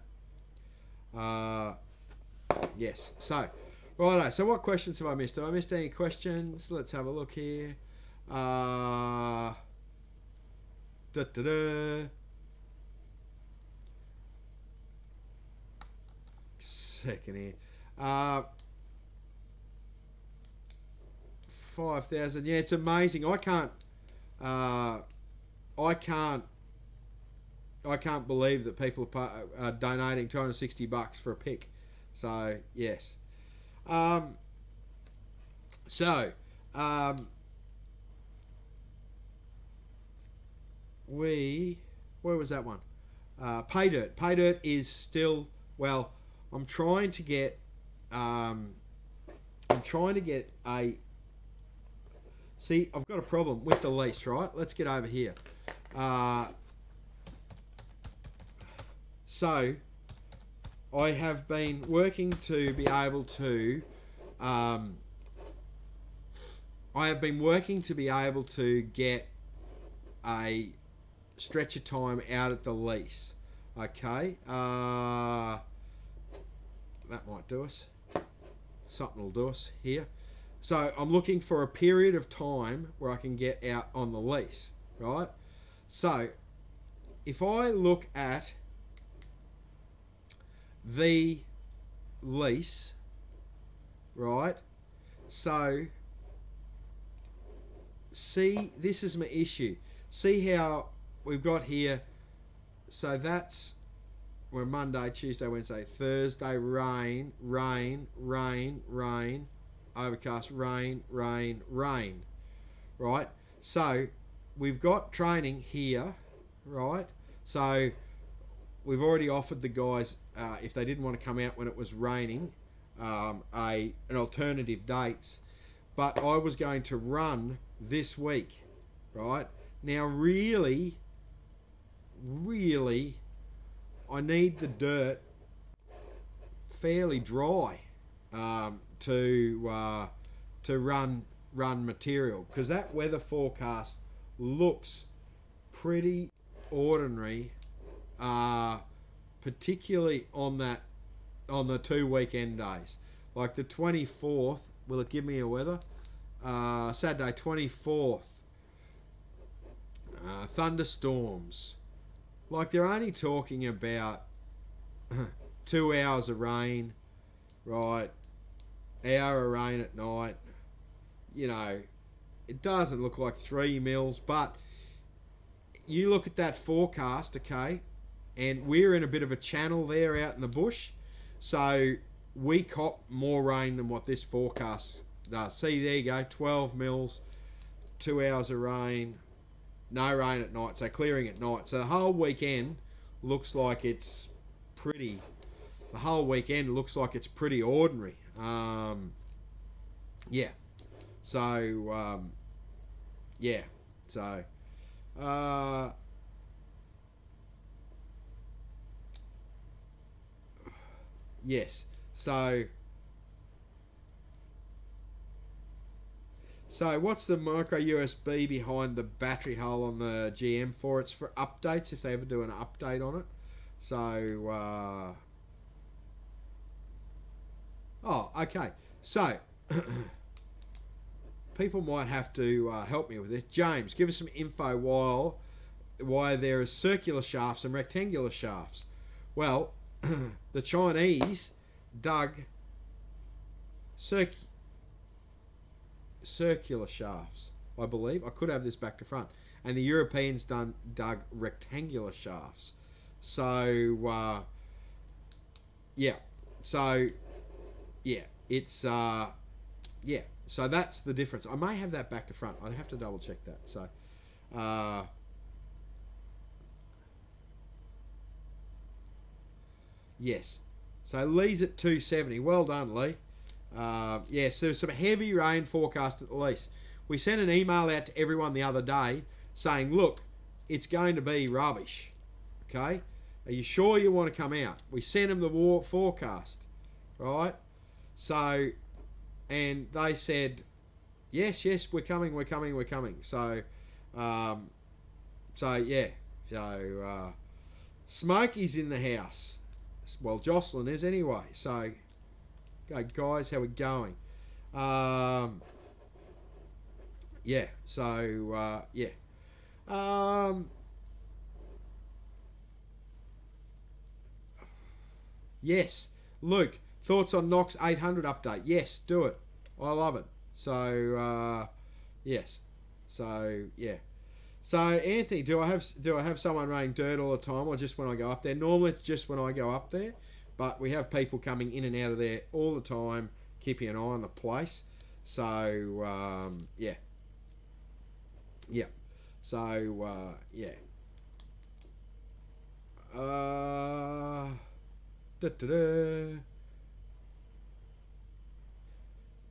Speaker 1: Yes. So, righto. So, what questions have I missed? Have I missed any questions? Let's have a look here. Second here. 5,000. Yeah, it's amazing. I can't believe that people are donating $260 for a pick. So yes. Where was that one? Pay dirt. Pay dirt is still, well, I'm trying to get a. See, I've got a problem with the lease, right? Let's get over here. So, I have been working to be able to. Get a stretch of time out at the lease. Okay. That might do us. Something will do us here. So I'm looking for a period of time where I can get out on the lease, right? So if I look at the lease, right? So see, this is my issue. See how we've got here. So we're Monday, Tuesday, Wednesday, Thursday, rain, overcast, rain, right? So we've got training here, right? So we've already offered the guys, if they didn't want to come out when it was raining, an alternative dates. But I was going to run this week, right? Now really, really, I need the dirt fairly dry to run material, because that weather forecast looks pretty ordinary, particularly on the 2 weekend days. Like the 24th, will it give me a weather? Saturday 24th, thunderstorms. Like they're only talking about 2 hours of rain, right? Hour of rain at night. You know, it doesn't look like 3 mils, but you look at that forecast, okay, and we're in a bit of a channel there out in the bush, so we cop more rain than what this forecast does. See, there you go, 12 mils, 2 hours of rain, no rain at night, so clearing at night. So the whole weekend looks like it's pretty, ordinary. Yeah. So, yeah. So, yes. So what's the micro USB behind the battery hole on the GM for? It's for updates, if they ever do an update on it. So, oh, okay. So, people might have to help me with this. James, give us some info why there are circular shafts and rectangular shafts. Well, the Chinese dug circular shafts, I believe. I could have this back to front. And the Europeans dug rectangular shafts. So, yeah. So, yeah. It's, yeah. So that's the difference. I may have that back to front. I'd have to double check that. So, yes. So Lee's at 270. Well done, Lee. Yes, there's some heavy rain forecast at the least. We sent an email out to everyone the other day saying, look, it's going to be rubbish. Okay? Are you sure you want to come out? We sent them the forecast. Right? So, and they said, yes, we're coming. So, yeah. So, Smokey's in the house. Well, Jocelyn is anyway. So, okay, guys, how we going? Yeah. So, yeah. Yes. Luke, thoughts on Knox 800 update? Yes, do it. I love it. So, yes. So, yeah. So, Anthony, do I have someone running dirt all the time, or just when I go up there? Normally, it's just when I go up there, but we have people coming in and out of there all the time, keeping an eye on the place. So, yeah. Yeah. So, yeah.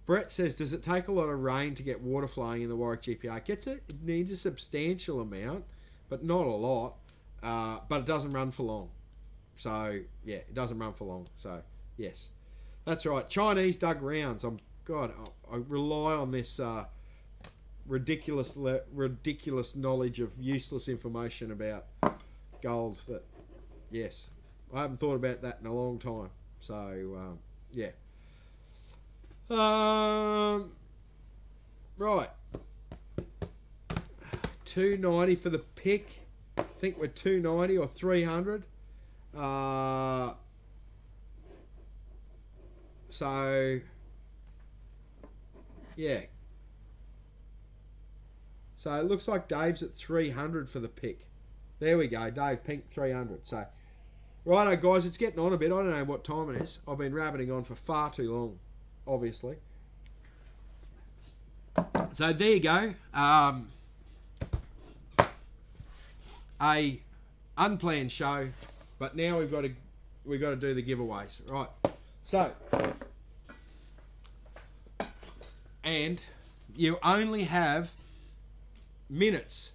Speaker 1: Brett says, does it take a lot of rain to get water flowing in the Warwick GPA? It needs a substantial amount, but not a lot. But it doesn't run for long. So, yeah, it doesn't run for long. So, yes. That's right. Chinese dug rounds. I rely on this ridiculous knowledge of useless information about gold. That, yes, I haven't thought about that in a long time. So, yeah. Right. 290 for the pick. I think we're 290 or 300. So, yeah. So it looks like Dave's at 300 for the pick. There we go, Dave Pink 300. So, righto guys, it's getting on a bit. I don't know what time it is. I've been rabbiting on for far too long, obviously. So there you go. A unplanned show, but now we've got to do the giveaways, right? So, and you only have minutes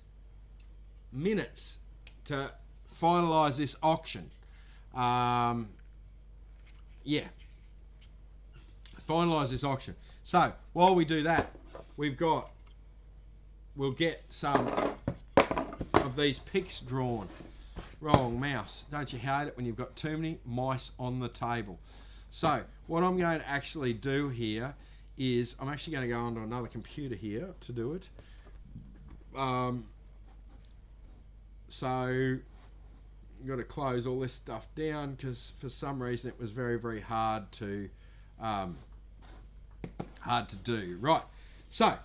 Speaker 1: to finalise this auction. Yeah. Finalise this auction. So, while we do that, we'll get some of these picks drawn. Wrong mouse. Don't you hate it when you've got too many mice on the table? So, what I'm going to actually do here is, I'm actually going to go onto another computer here to do it. So, I've got to close all this stuff down because for some reason it was very, very hard to do. Right. So,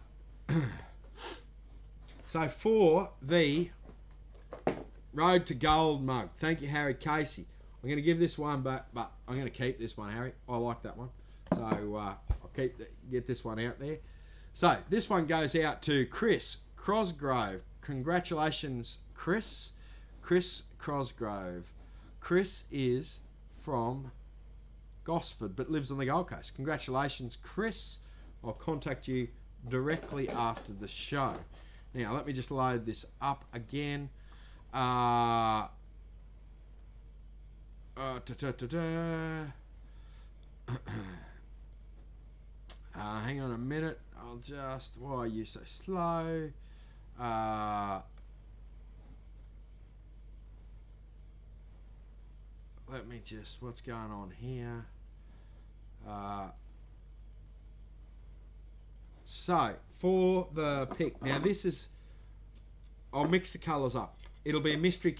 Speaker 1: so for the Road to Gold mug, thank you, Harry Casey. I'm going to give this one back, but I'm going to keep this one, Harry. I like that one. So I'll get this one out there. So this one goes out to Chris Crosgrove. Congratulations, Chris. Chris Crosgrove. Chris is from Gosford, but lives on the Gold Coast. Congratulations, Chris. I'll contact you directly after the show. Now, let me just load this up again. Hang on a minute. I'll just... Why are you so slow? Let me just... What's going on here? So, for the pick. Now, this is... I'll mix the colours up. It'll be a mystery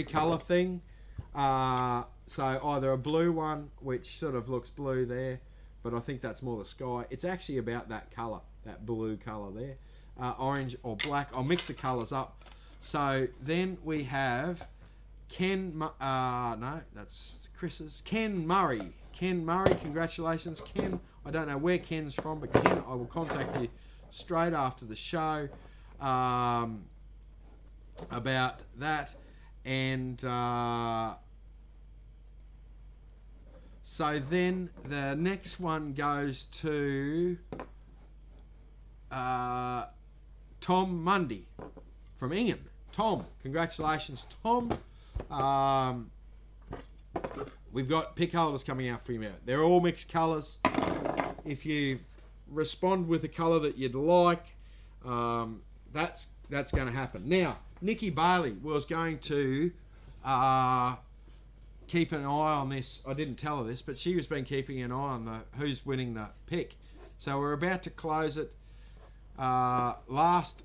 Speaker 1: colour thing. So either a blue one, which sort of looks blue there, but I think that's more the sky. It's actually about that colour, that blue colour there. Orange or black. I'll mix the colours up. So then we have Ken, no, that's Chris's. Ken Murray. Ken Murray, congratulations, Ken. I don't know where Ken's from, but Ken, I will contact you straight after the show about that. And so then the next one goes to Tom Mundy from Ingham. Tom, congratulations, Tom. We've got pick holders coming out for you now. They're all mixed colours. If you respond with a colour that you'd like, that's going to happen. Now, Nikki Bailey was going to keep an eye on this. I didn't tell her this, but she has been keeping an eye on who's winning the pick. So we're about to close it. Last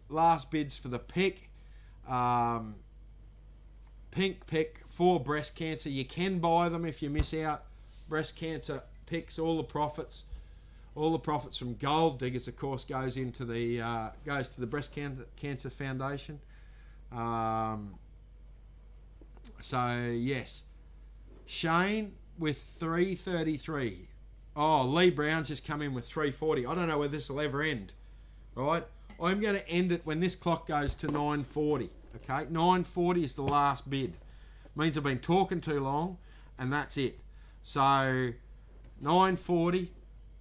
Speaker 1: bids for the pick. Pink pick for breast cancer. You can buy them if you miss out. Breast cancer picks, all the profits from Gold Diggers, of course, goes to the Breast Cancer Foundation. So yes, Shane with 333. Oh, Lee Brown's just come in with 340. I don't know whether this will ever end. Right, I'm going to end it when this clock goes to 9:40. Okay, 9:40 is the last bid. Means I've been talking too long, and that's it. So 9:40.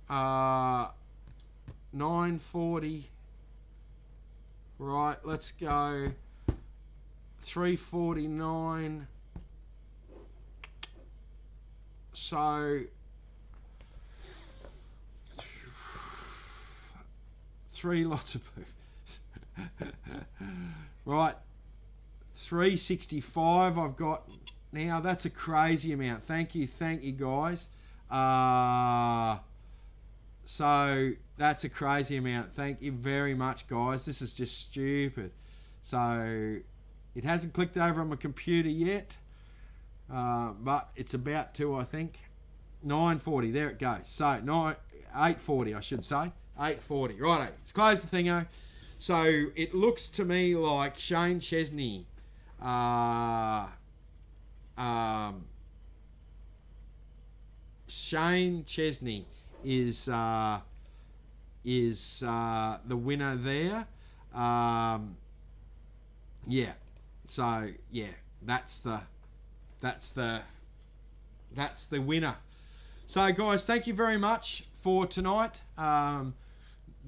Speaker 1: 9:40. Right, let's go 3:49. So 3 lots of right, 365 I've got now. That's a crazy amount. Thank you guys. So that's a crazy amount. Thank you very much, guys. This is just stupid. So it hasn't clicked over on my computer yet, but it's about to, I think. 9:40. There it goes. So 8:40, I should say. 8:40. Right. Let's close the thingo. So it looks to me like Shane Chesney. Shane Chesney is the winner there. Yeah. So yeah, that's the winner. So guys, thank you very much for tonight.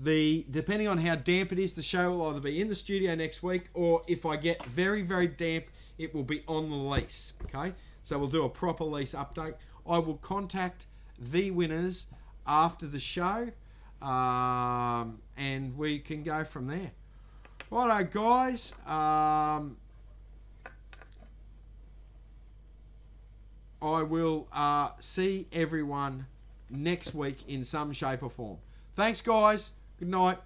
Speaker 1: Depending on how damp it is, the show will either be in the studio next week, or if I get very, very damp it will be on the lease. Okay, so we'll do a proper lease update. I will contact the winners after the show, and we can go from there. Righto, guys. I will see everyone next week in some shape or form. Thanks, guys. Good night.